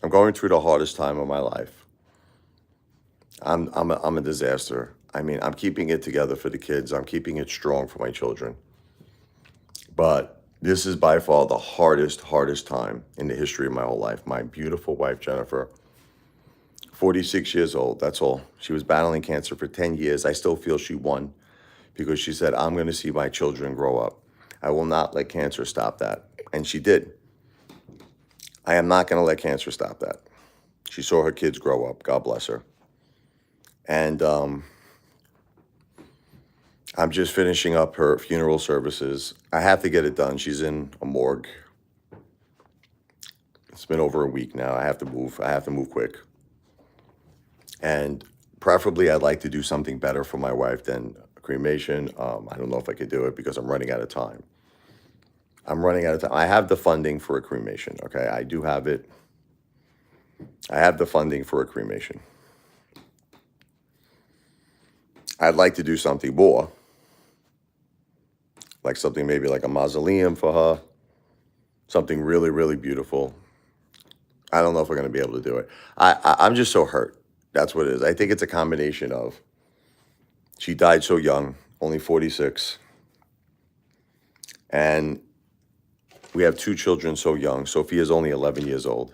I'm going through the hardest time of my life. I'm a disaster. I mean, I'm keeping it together for the kids. I'm keeping it strong for my children. But this is by far the hardest time in the history of my whole life. My beautiful wife, Jennifer, 46 years old. That's all. She was battling cancer for 10 years. I still feel she won because she said, I'm going to see my children grow up. I will not let cancer stop that. And she did. I am not going to let cancer stop that. She saw her kids grow up. God bless her. And I'm just finishing up her funeral services. I have to get it done. She's in a morgue. It's been over a week now. I have to move. I have to move quick. And preferably, I'd like to do something better for my wife than cremation. I don't know if I could do it because I'm running out of time. I'm running out of time. I have the funding for a cremation. Okay, I do have it. I have the funding for a cremation. I'd like to do something more, like something maybe like a mausoleum for her, something really, really beautiful. I don't know if we're going to be able to do it. I'm just so hurt. That's what it is. I think it's a combination of she died so young, only 46, and we have two children so young. Sophia's only 11 years old.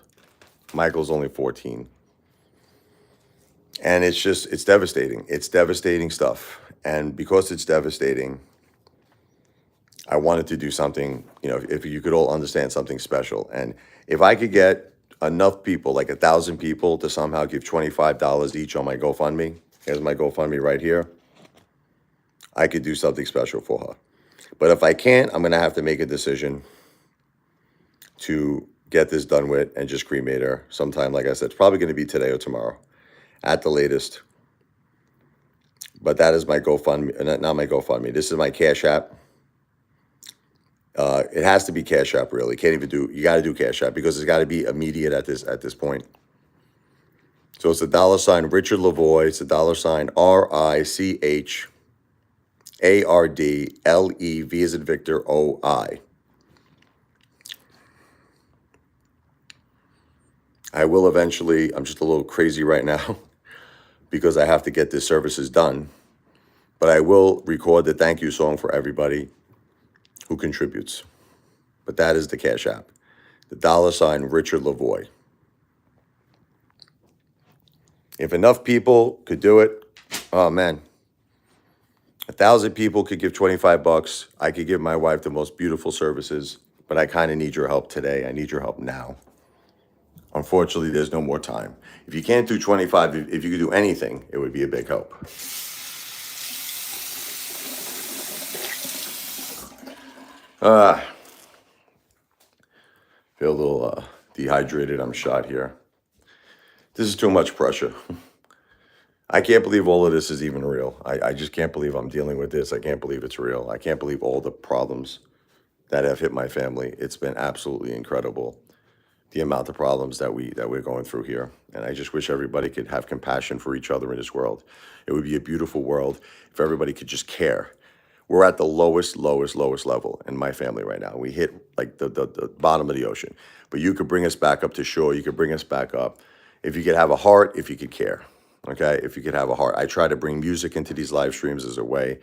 Michael's only 14. And it's devastating. It's devastating stuff. And because it's devastating, I wanted to do something, if you could all understand something special. And if I could get enough people, like 1,000 people, to somehow give $25 each on my GoFundMe, here's my GoFundMe right here, I could do something special for her. But if I can't, I'm going to have to make a decision to get this done with and just cremate her sometime. Like I said, it's probably going to be today or tomorrow at the latest. But that is my GoFundMe, not my GoFundMe. This is my Cash App. It has to be Cash App, really. You got to do Cash App because it's got to be immediate at this point. So it's $ Richard Lavoie. It's $ RICHARDLEV as in Victor OI. I will eventually, I'm just a little crazy right now because I have to get this services done. But I will record the thank you song for everybody who contributes. But that is the Cash App. The $ Richard Lavoie. If enough people could do it, oh man. 1,000 people could give $25. I could give my wife the most beautiful services, but I kind of need your help today. I need your help now. Unfortunately, there's no more time. If you can't do 25, if you could do anything, it would be a big help. Feel a little dehydrated. I'm shot here. This is too much pressure. I can't believe all of this is even real. I just can't believe I'm dealing with this. I can't believe it's real. I can't believe all the problems that have hit my family. It's been absolutely incredible, the amount of problems that we're going through here. And I just wish everybody could have compassion for each other in this world. It would be a beautiful world if everybody could just care. We're at the lowest level in my family right now. We hit like the bottom of the ocean. But you could bring us back up to shore. You could bring us back up. If you could have a heart, if you could care. Okay? If you could have a heart. I try to bring music into these live streams as a way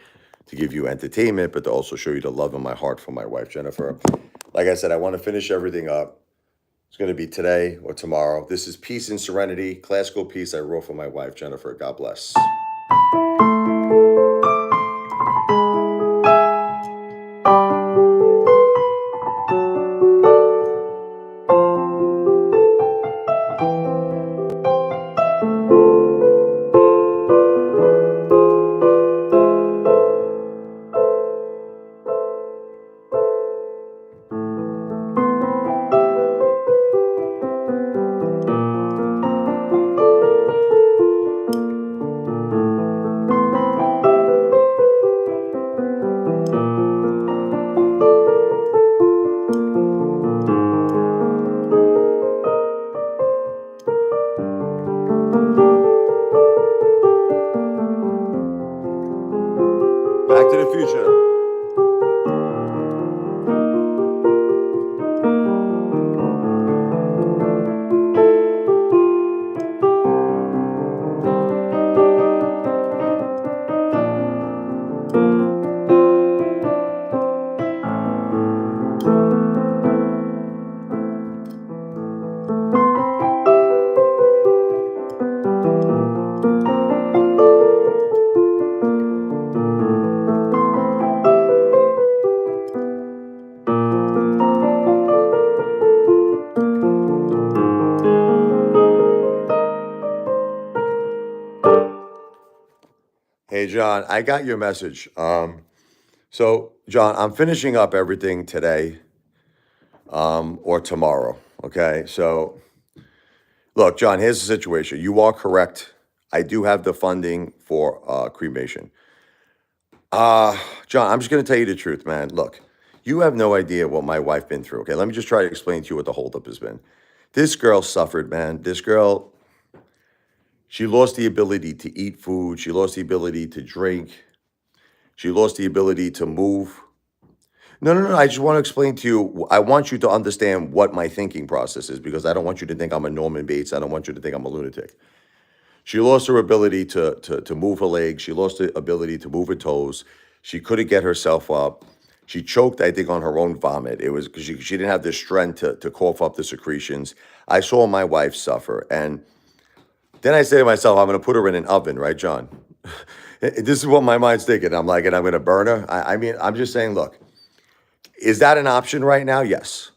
to give you entertainment, but to also show you the love in my heart for my wife, Jennifer. Like I said, I want to finish everything up. It's going to be today or tomorrow. This is Peace and Serenity, classical piece I wrote for my wife, Jennifer. God bless. Back to the future. Hey, John, I got your message. So, John, I'm finishing up everything today, or tomorrow. Okay. So, look, John, here's the situation. You are correct. I do have the funding for cremation. Uh, John, I'm just going to tell you the truth, man. Look, you have no idea what my wife been through. Okay. Let me just try to explain to you what the holdup has been. This girl suffered, man. This girl, she lost the ability to eat food. She lost the ability to drink. She lost the ability to move. No, no, no. I just want to explain to you. I want you to understand what my thinking process is because I don't want you to think I'm a Norman Bates. I don't want you to think I'm a lunatic. She lost her ability to move her legs. She lost the ability to move her toes. She couldn't get herself up. She choked, I think, on her own vomit. It was because she didn't have the strength to cough up the secretions. I saw my wife suffer. And then I say to myself, I'm going to put her in an oven, right, John? This is what my mind's thinking. I'm like, and I'm going to burn her. I mean, I'm just saying, look, is that an option right now? Yes.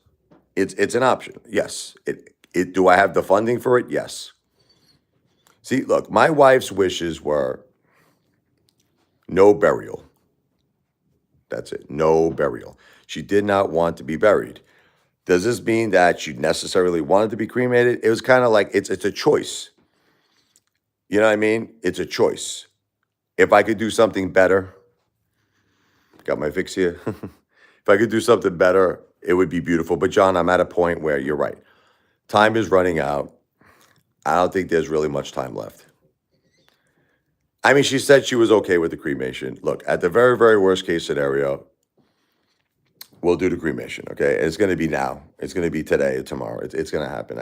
It's an option. Yes. Do I have the funding for it? Yes. See, look, my wife's wishes were no burial. That's it. No burial. She did not want to be buried. Does this mean that she necessarily wanted to be cremated? It was kind of like it's a choice. You know what I mean? It's a choice. If I could do something better, got my fix here. If I could do something better, it would be beautiful. But John, I'm at a point where you're right. Time is running out. I don't think there's really much time left. I mean, she said she was okay with the cremation. Look, at the very, very worst case scenario, we'll do the cremation. Okay, it's going to be now. It's going to be today or tomorrow. It's going to happen.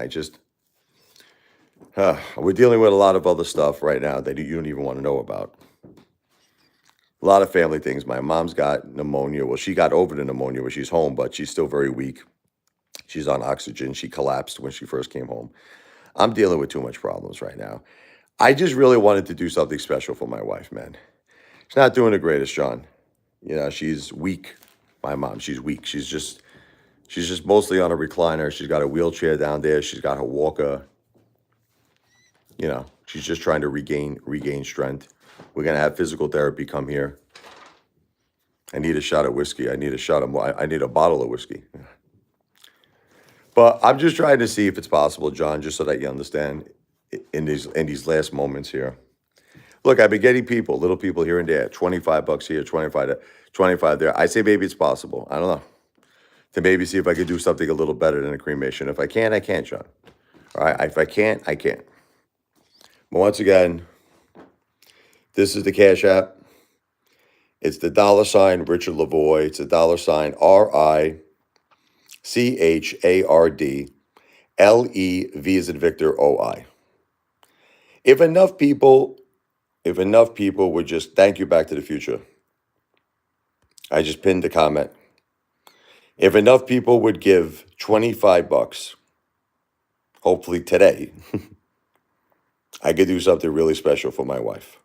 We're dealing with a lot of other stuff right now that you don't even want to know about. A lot of family things. My mom's got pneumonia. Well, she got over the pneumonia when she's home, but she's still very weak. She's on oxygen. She collapsed when she first came home. I'm dealing with too much problems right now. I just really wanted to do something special for my wife, man. She's not doing the greatest, John. You know, she's weak. My mom, she's weak. She's just mostly on a recliner. She's got a wheelchair down there. She's got her walker. You know, she's just trying to regain strength. We're gonna have physical therapy come here. I need a shot of whiskey. I need a shot of I need a bottle of whiskey. But I'm just trying to see if it's possible, John, just so that you understand in these last moments here. Look, I've been getting little people here and there, $25 here, 25 there. I say maybe it's possible. I don't know. To maybe see if I could do something a little better than a cremation. If I can, I can't, John. All right. If I can't, I can't. But once again, this is the Cash App. It's the $ Richard Lavoie. It's the $ RICHARD LEV as in Victor OI. If enough people would just thank you, Back to the Future. I just pinned the comment. If enough people would give $25, hopefully today, I could do something really special for my wife.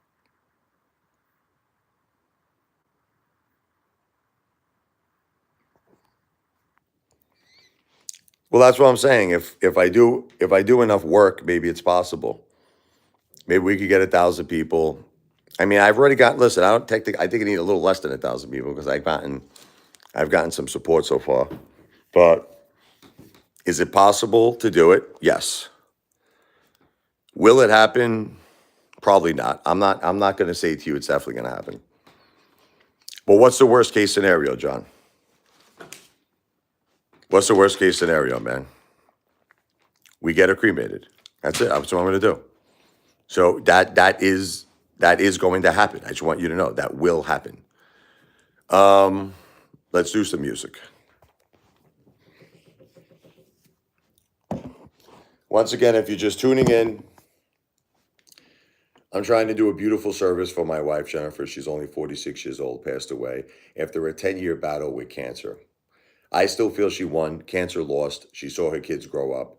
Well, that's what I'm saying. If I do enough work, maybe it's possible. Maybe we could get 1,000 people. I mean, I've already got. Listen, I think I need a little less than 1,000 people because I've gotten some support so far. But is it possible to do it? Yes. Will it happen? Probably not. I'm not going to say to you it's definitely going to happen. But what's the worst case scenario, John? What's the worst case scenario, man? We get her cremated. That's it. That's what I'm going to do. So that is going to happen. I just want you to know that will happen. Let's do some music. Once again, if you're just tuning in, I'm trying to do a beautiful service for my wife, Jennifer. She's only 46 years old, passed away after a 10-year battle with cancer. I still feel she won. Cancer lost. She saw her kids grow up.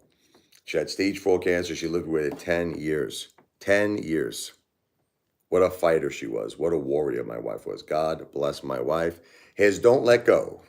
She had stage 4 cancer. She lived with it 10 years. 10 years. What a fighter she was. What a warrior my wife was. God bless my wife. His Don't Let Go.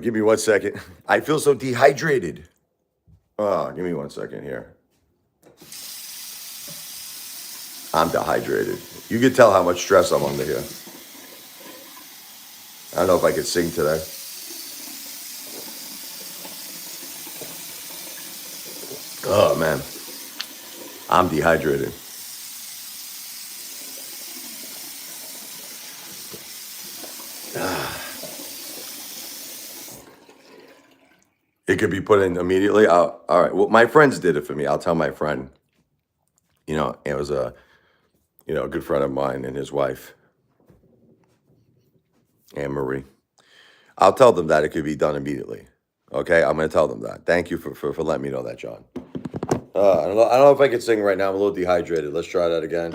Give me 1 second. I feel so dehydrated. Give me 1 second here. I'm dehydrated. You can tell how much stress I'm under here. I don't know if I could sing today. Oh, man. I'm dehydrated. It could be put in immediately. All right. Well, my friends did it for me. I'll tell my friend. It was a good friend of mine and his wife, Anne Marie. I'll tell them that it could be done immediately. Okay, I'm going to tell them that. Thank you for letting me know that, John. I don't know if I can sing right now. I'm a little dehydrated. Let's try that again.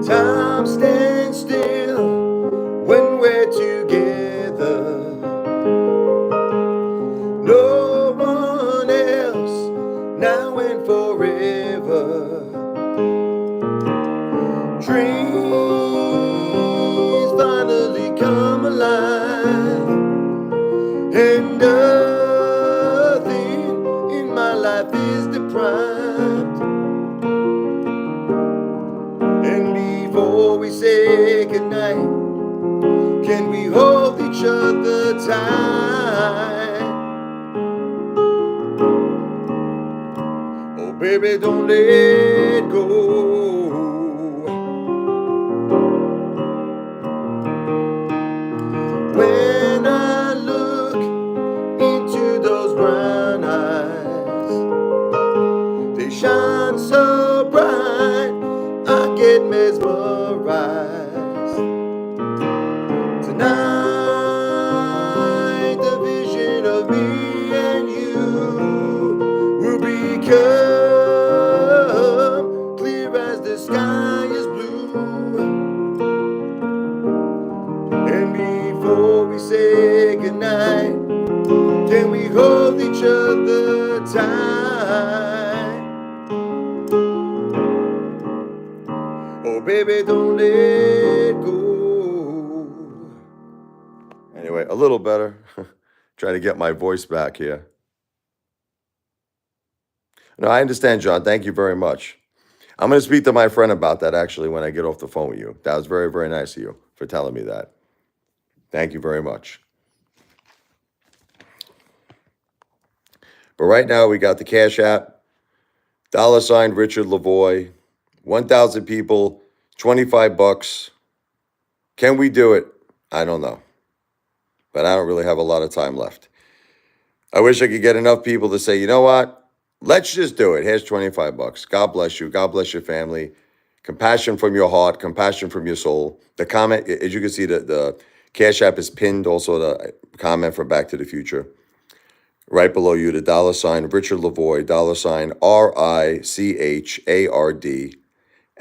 Time stands still when we're together. No one else, now and forever. Dreams finally come alive, and nothing in my life is deprived. And before we say goodnight, can we hold each other tight? Oh, baby, don't let go. When I look into those brown eyes, they shine so bright, I get mesmerized. Tonight, the vision of me and you will become clear as the sky is blue. And before we say goodnight, can we hold each other tight? Oh, baby, don't let go. Anyway, a little better. Trying to get my voice back here. No, I understand, John. Thank you very much. I'm going to speak to my friend about that actually when I get off the phone with you. That was very, very nice of you for telling me that. Thank you very much. But right now we got the Cash App, $ Richard Lavoie, 1,000 people, $25. Can we do it? I don't know. But I don't really have a lot of time left. I wish I could get enough people to say, you know what? Let's just do it. Here's $25. God bless you. God bless your family. Compassion from your heart, compassion from your soul. The comment, as you can see, the Cash App is pinned. Also, the comment from Back to the Future. Right below you, the $ Richard Lavoie, $RICHARD,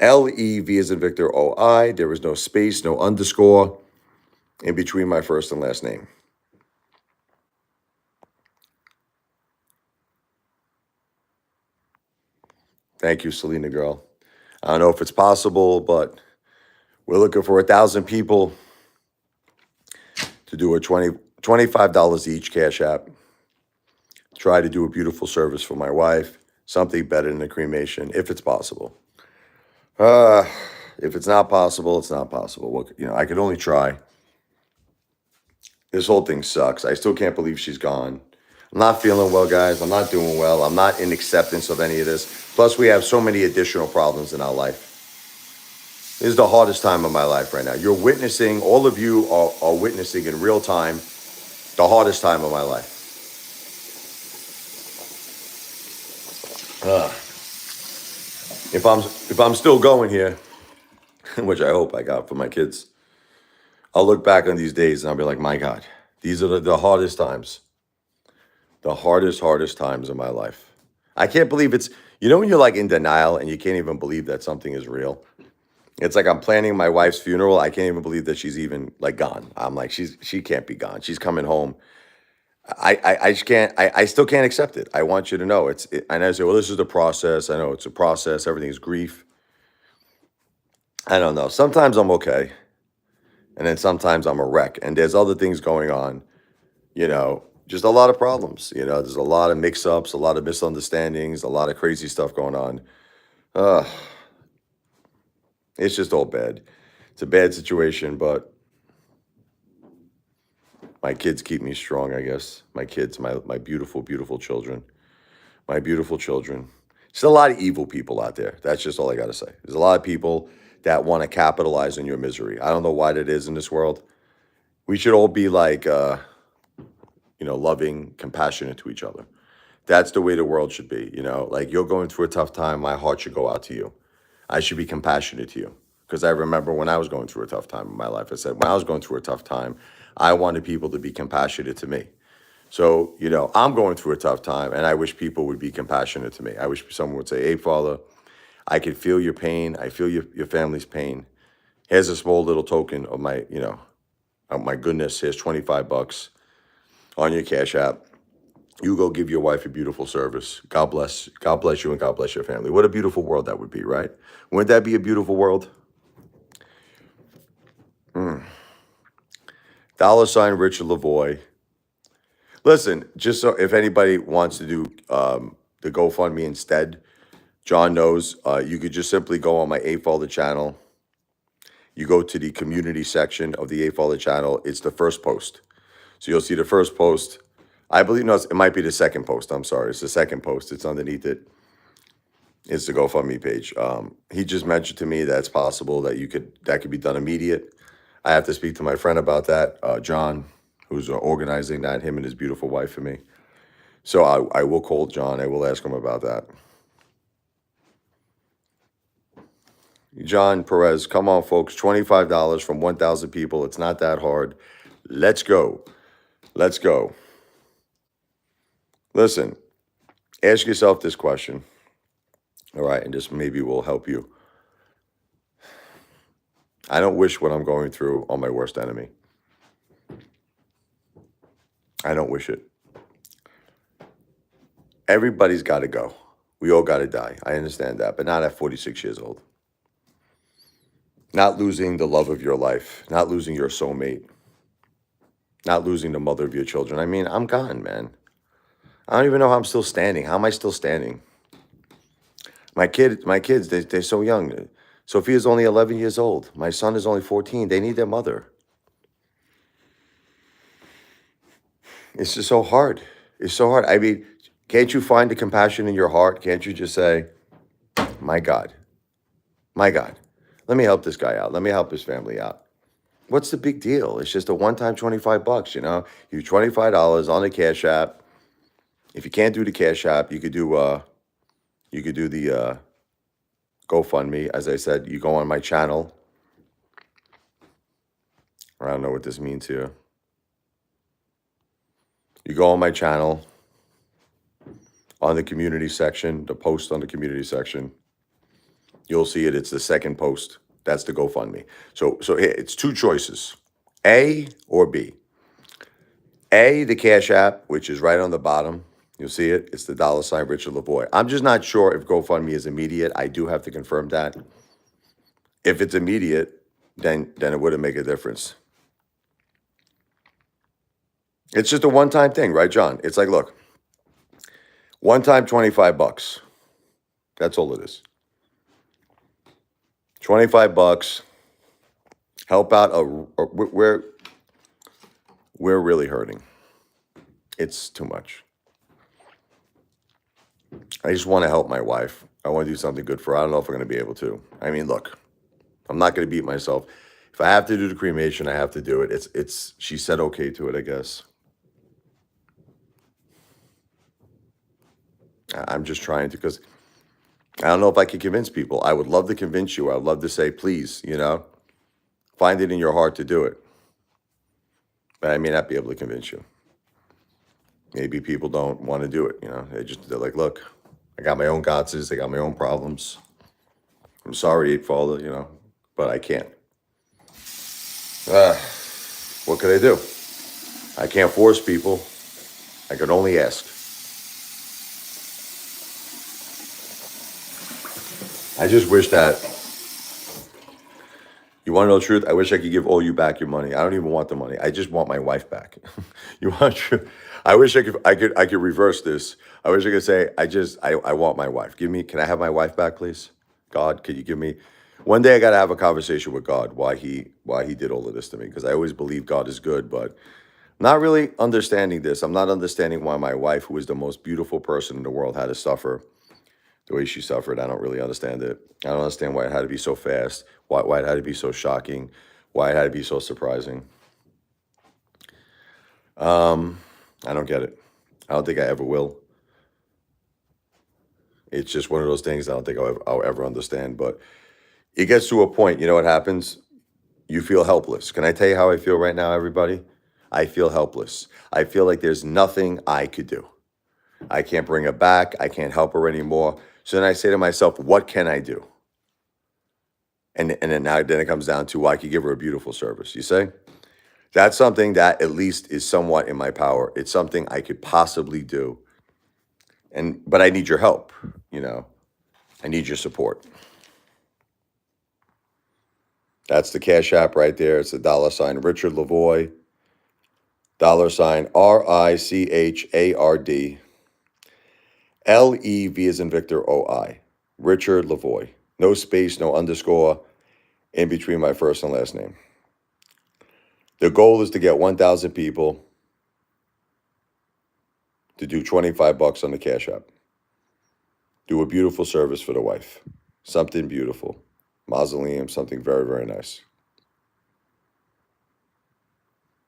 LEV as in Victor OI. There is no space, no underscore in between my first and last name. Thank you, Selena girl. I don't know if it's possible, but we're looking for 1,000 people to do a $25 each Cash App. Try to do a beautiful service for my wife, something better than a cremation, if it's possible. If it's not possible, it's not possible. Well, I could only try. This whole thing sucks. I still can't believe she's gone. I'm not feeling well, guys. I'm not doing well. I'm not in acceptance of any of this. Plus, we have so many additional problems in our life. This is the hardest time of my life right now. You're witnessing, all of you are witnessing in real time the hardest time of my life. If I'm still going here, which I hope I got for my kids, I'll look back on these days and I'll be like, my God, these are the hardest times. The hardest times of my life. I can't believe it's, when you're like in denial and you can't even believe that something is real. It's like I'm planning my wife's funeral. I can't even believe that she's even like gone. I'm like, she can't be gone. She's coming home. I just can't. I still can't accept it. I want you to know and I say, well, this is the process. I know it's a process. Everything's grief. I don't know. Sometimes I'm okay, and then sometimes I'm a wreck. And there's other things going on. Just a lot of problems. There's a lot of mix-ups, a lot of misunderstandings, a lot of crazy stuff going on. Uh, it's just all bad. It's a bad situation, but my kids keep me strong, I guess. My kids, my beautiful, beautiful children. My beautiful children. There's a lot of evil people out there. That's just all I got to say. There's a lot of people that want to capitalize on your misery. I don't know why that is in this world. We should all be like, loving, compassionate to each other. That's the way the world should be. Like you're going through a tough time. My heart should go out to you. I should be compassionate to you. Because I remember when I was going through a tough time in my life, I said, when I was going through a tough time, I wanted people to be compassionate to me. So, I'm going through a tough time and I wish people would be compassionate to me. I wish someone would say, hey, Father, I can feel your pain. I feel your family's pain. Here's a small little token of my goodness. Here's $25 on your Cash App. You go give your wife a beautiful service. God bless. God bless you and God bless your family. What a beautiful world that would be, right? Wouldn't that be a beautiful world? $ Richard Lavoie. Listen, just so if anybody wants to do the GoFundMe instead, John knows you could just simply go on my Apefather channel. You go to the community section of the Apefather channel. It's the first post. So you'll see the first post. I believe, no, it might be the second post. I'm sorry. It's the second post. It's underneath it. It's the GoFundMe page. He just mentioned to me that it's possible that that could be done immediate. I have to speak to my friend about that, John, who's organizing that, him and his beautiful wife for me. So I will call John. I will ask him about that. John Perez, come on, folks. $25 from 1,000 people. It's not that hard. Let's go. Let's go. Listen, ask yourself this question. All right, and this maybe will help you. I don't wish what I'm going through on my worst enemy. I don't wish it. Everybody's got to go. We all got to die. I understand that, but not at 46 years old. Not losing the love of your life, not losing your soulmate, not losing the mother of your children. I mean, I'm gone, man. I don't even know how I'm still standing. How am I still standing? My kids, they're so young. Sophia's only 11 years old. My son is only 14. They need their mother. It's just so hard. It's so hard. I mean, can't you find the compassion in your heart? Can't you just say, my God, let me help this guy out. Let me help his family out. What's the big deal? It's just a one-time $25, You $25 on the Cash App. If you can't do the Cash App, you could do the GoFundMe. As I said, you go on my channel. I don't know what this means here. You go on my channel, on the community section, the post on the community section. You'll see it. It's the second post. That's the GoFundMe. So here, it's two choices, A or B. A, the Cash App, which is right on the bottom. You'll see it. It's the $ Richard Lavoie. I'm just not sure if GoFundMe is immediate. I do have to confirm that. If it's immediate, then it wouldn't make a difference. It's just a one-time thing, right, John? It's like, look, one time $25. That's all it is. $25. Help out. We're really hurting. It's too much. I just want to help my wife. I want to do something good for her. I don't know if I'm going to be able to. I mean, look, I'm not going to beat myself. If I have to do the cremation, I have to do it. She said okay to it, I guess. I'm just trying to, because I don't know if I can convince people. I would love to convince you. I would love to say, please, find it in your heart to do it. But I may not be able to convince you. Maybe people don't want to do it, They're like, look, I got my own gods, I got my own problems. I'm sorry, Apefather, but I can't. What could I do? I can't force people. I could only ask. I just wish that, you want to know the truth? I wish I could give all you back your money. I don't even want the money. I just want my wife back. You want truth? I wish I could reverse this. I wish I could say, I want my wife. Can I have my wife back, please? God, could you give me, one day I got to have a conversation with God why he did all of this to me, because I always believe God is good, but not really understanding this. I'm not understanding why my wife, who is the most beautiful person in the world, had to suffer the way she suffered. I don't really understand it. I don't understand why it had to be so fast, why it had to be so shocking, why it had to be so surprising. I don't get it. I don't think I ever will. It's just one of those things I don't think I'll ever understand. But it gets to a point, you know what happens? You feel helpless. Can I tell you how I feel right now, everybody? I feel helpless. I feel like there's nothing I could do. I can't bring her back. I can't help her anymore. So then I say to myself, what can I do? And then it comes down to, well, I could give her a beautiful service. You say? That's something that at least is somewhat in my power. It's something I could possibly do. But I need your help, you know. I need your support. That's the Cash App right there. It's the $ Richard Lavoie. $ RICHARD. LEV as in Victor OI. Richard Lavoie. No space, no underscore in between my first and last name. The goal is to get 1,000 people to do $25 on the Cash App. Do a beautiful service for the wife. Something beautiful. Mausoleum, something very, very nice.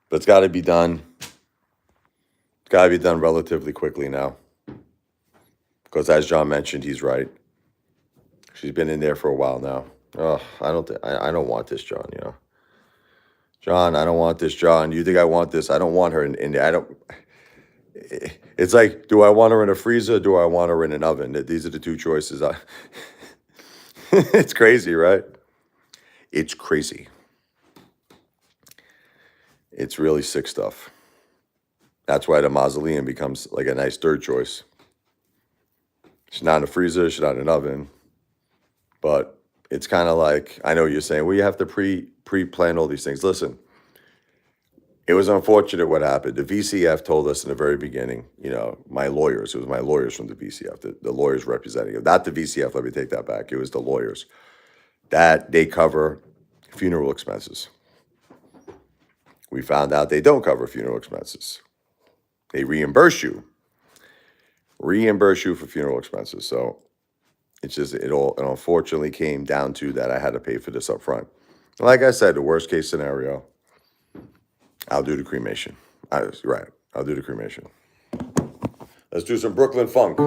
But it's got to be done. It's got to be done relatively quickly now. Because as John mentioned, he's right. She's been in there for a while now. Oh, I don't want this, John, you know. John, I don't want this, John. You think I want this? I don't want her in there. I don't. It's like, do I want her in a freezer? Do I want her in an oven? These are the two choices. It's crazy, right? It's crazy. It's really sick stuff. That's why the mausoleum becomes like a nice third choice. She's not in a freezer. She's not in an oven. But it's kind of like, I know you're saying, well, you have to pre-plan all these things. Listen, it was unfortunate what happened. The VCF told us in the very beginning, you know, my lawyers, it was my lawyers from the VCF, the lawyers representing it, not the VCF, let me take that back. It was the lawyers, that they cover funeral expenses. We found out they don't cover funeral expenses. They reimburse you for funeral expenses. So it's just, it unfortunately came down to that I had to pay for this up front. Like I said, the worst case scenario, I'll do the cremation. Right, I'll do the cremation. Let's do some Brooklyn funk.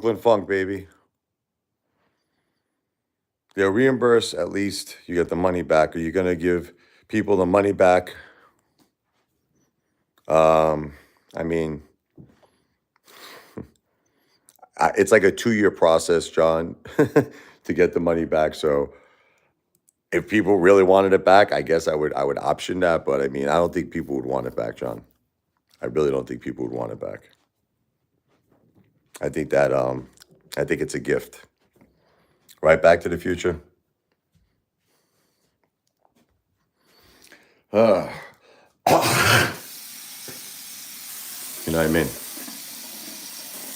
Brooklyn Funk, baby. They'll reimburse at least. You get the money back. Are you going to give people the money back? I mean, it's like a 2-year process, John, to get the money back. So if people really wanted it back, I guess I would option that. But I mean, I don't think people would want it back, John. I really don't think people would want it back. I think it's a gift. Right, Back to the Future. Uh, you know what I mean?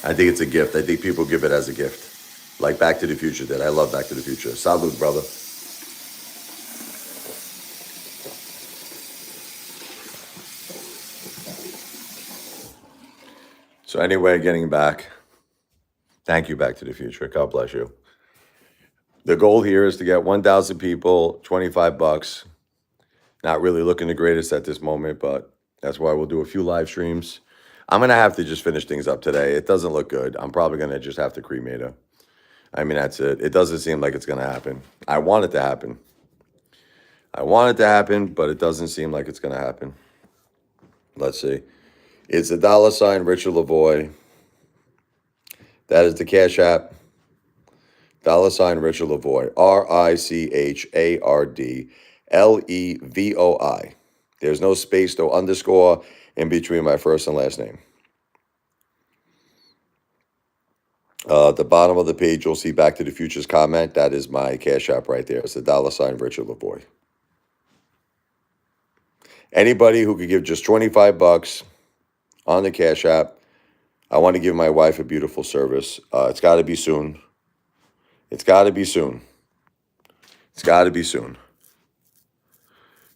I think it's a gift. I think people give it as a gift, like Back to the Future did. I love Back to the Future. Salute, brother. So anyway, getting back. Thank you, Back to the Future. God bless you. The goal here is to get 1,000 people, $25. Not really looking the greatest at this moment, but that's why we'll do a few live streams. I'm going to have to just finish things up today. It doesn't look good. I'm probably going to just have to cremate her. I mean, that's it. It doesn't seem like it's going to happen. I want it to happen. But it doesn't seem like it's going to happen. Let's see. It's the $ Richard Lavoie. That is the Cash App. $ Richard Lavoie. RICHARDLEVOI. There's no space, no underscore in between my first and last name. At the bottom of the page, you'll see Back to the Future's comment. That is my Cash App right there. It's the $ Richard Lavoie. Anybody who could give just $25 on the Cash App, I want to give my wife a beautiful service. It's got to be soon. It's got to be soon.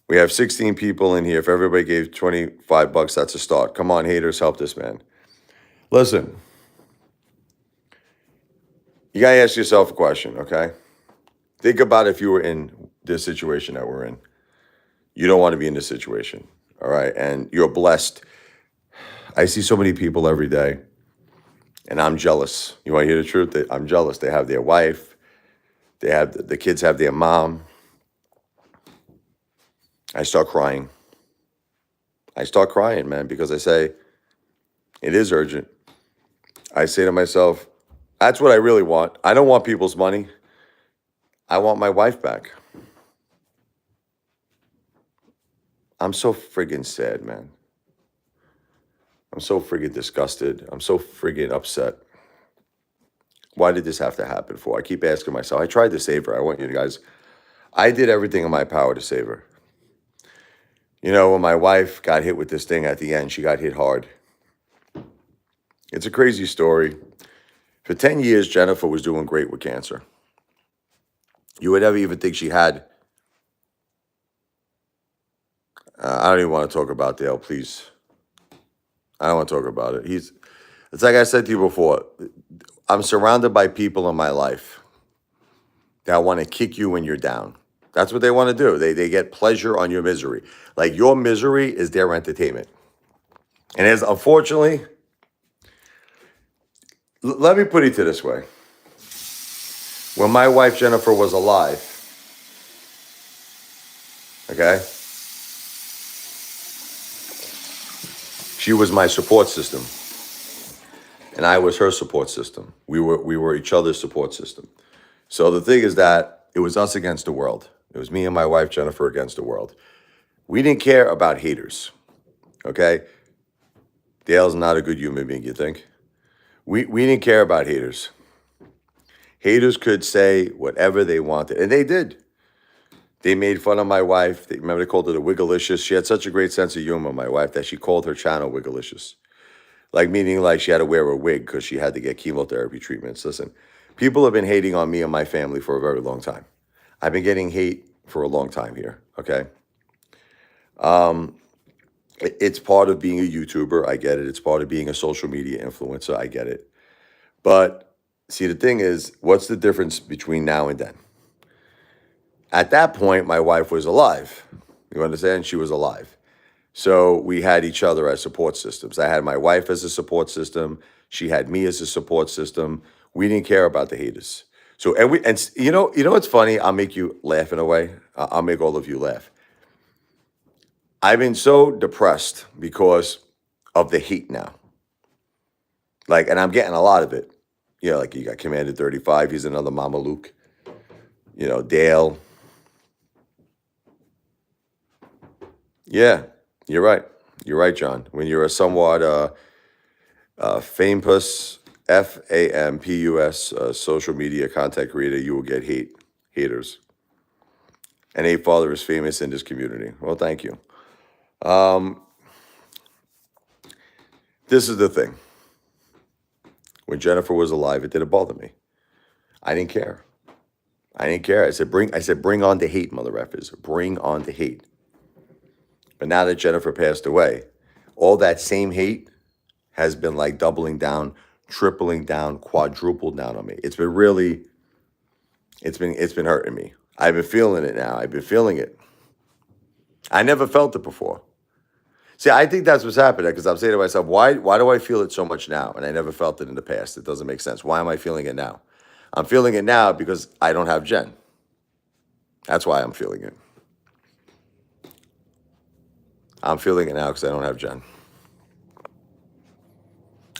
We have 16 people in here. If everybody gave $25, that's a start. Come on, haters, help this man. Listen, you got to ask yourself a question, okay? Think about if you were in this situation that we're in. You don't want to be in this situation, all right? And you're blessed. I see so many people every day, and I'm jealous. You want to hear the truth? I'm jealous. They have their wife. The kids have their mom. I start crying, man, because I say, it is urgent. I say to myself, that's what I really want. I don't want people's money. I want my wife back. I'm so friggin' sad, man. I'm so friggin' disgusted. I'm so friggin' upset. Why did this have to happen for? I keep asking myself. I tried to save her. I want you guys. I did everything in my power to save her. You know, when my wife got hit with this thing at the end, she got hit hard. It's a crazy story. For 10 years, Jennifer was doing great with cancer. You would never even think she had. I don't even want to talk about Dale, please. I don't want to talk about it. It's like I said to you before. I'm surrounded by people in my life that want to kick you when you're down. That's what they want to do. They get pleasure on your misery. Like your misery is their entertainment. And as unfortunately, let me put it this way. When my wife Jennifer was alive, okay, she was my support system. And I was her support system. We were each other's support system. So the thing is that it was us against the world. It was me and my wife Jennifer against the world. We didn't care about haters. Okay? Dale's not a good human being, you think? We didn't care about haters. Haters could say whatever they wanted, and they did. They made fun of my wife. Remember they called her the Wiggalicious? She had such a great sense of humor, my wife, that she called her channel Wiggalicious. Like, meaning like she had to wear a wig because she had to get chemotherapy treatments. Listen, people have been hating on me and my family for a very long time. I've been getting hate for a long time here, okay? It's part of being a YouTuber. I get it. It's part of being a social media influencer. I get it. But see, the thing is, what's the difference between now and then? At that point, my wife was alive. You understand? She was alive. So we had each other as support systems. I had my wife as a support system. She had me as a support system. We didn't care about the haters. So, and what's funny? I'll make you laugh in a way. I'll make all of you laugh. I've been so depressed because of the hate now. Like, and I'm getting a lot of it. Like you got Commander 35. He's another Mama Luke. Dale. Yeah, you're right. You're right, John. When you're a somewhat famous, FAMPUS, social media content creator, you will get haters. And Apefather is famous in this community. Well, thank you. This is the thing. When Jennifer was alive, it didn't bother me. I didn't care. I said, bring on the hate, mother effers. Bring on the hate. But now that Jennifer passed away, all that same hate has been like doubling down, tripling down, quadrupled down on me. It's been hurting me. I've been feeling it now. I've been feeling it. I never felt it before. See, I think that's what's happening, because I'm saying to myself, why do I feel it so much now? And I never felt it in the past. It doesn't make sense. Why am I feeling it now? I'm feeling it now because I don't have Jen. That's why I'm feeling it. I'm feeling it now because I don't have Jen.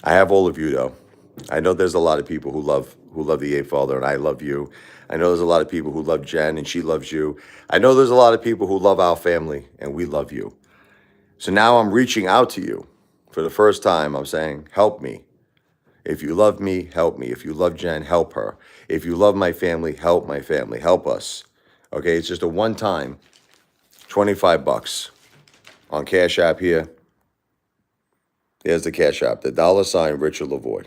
I have all of you, though. I know there's a lot of people who love the Apefather, and I love you. I know there's a lot of people who love Jen, and she loves you. I know there's a lot of people who love our family, and we love you. So now I'm reaching out to you. For the first time, I'm saying, help me. If you love me, help me. If you love Jen, help her. If you love my family, help my family. Help us. Okay, it's just a one-time $25 on Cash App here. There's the Cash App, the $ Richard Lavoie.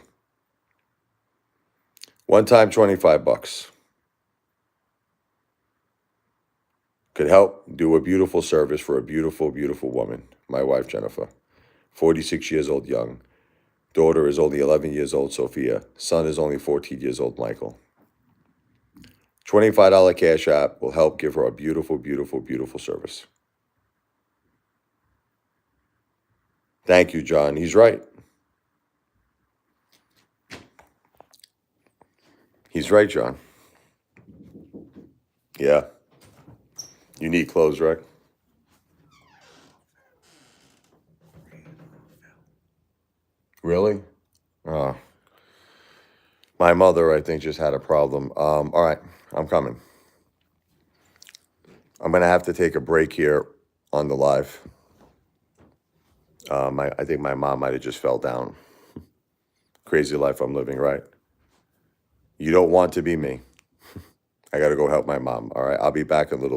One time, $25. Could help do a beautiful service for a beautiful, beautiful woman, my wife, Jennifer. 46 years old, young. Daughter is only 11 years old, Sophia. Son is only 14 years old, Michael. $25 Cash App will help give her a beautiful, beautiful, beautiful service. Thank you, John. He's right. He's right, John. Yeah. You need clothes, right? Really? Oh. My mother, I think, just had a problem. All right, I'm coming. I'm going to have to take a break here on the live. I think my mom might have just fell down. Crazy life I'm living, right? You don't want to be me. I got to go help my mom. All right, I'll be back in a little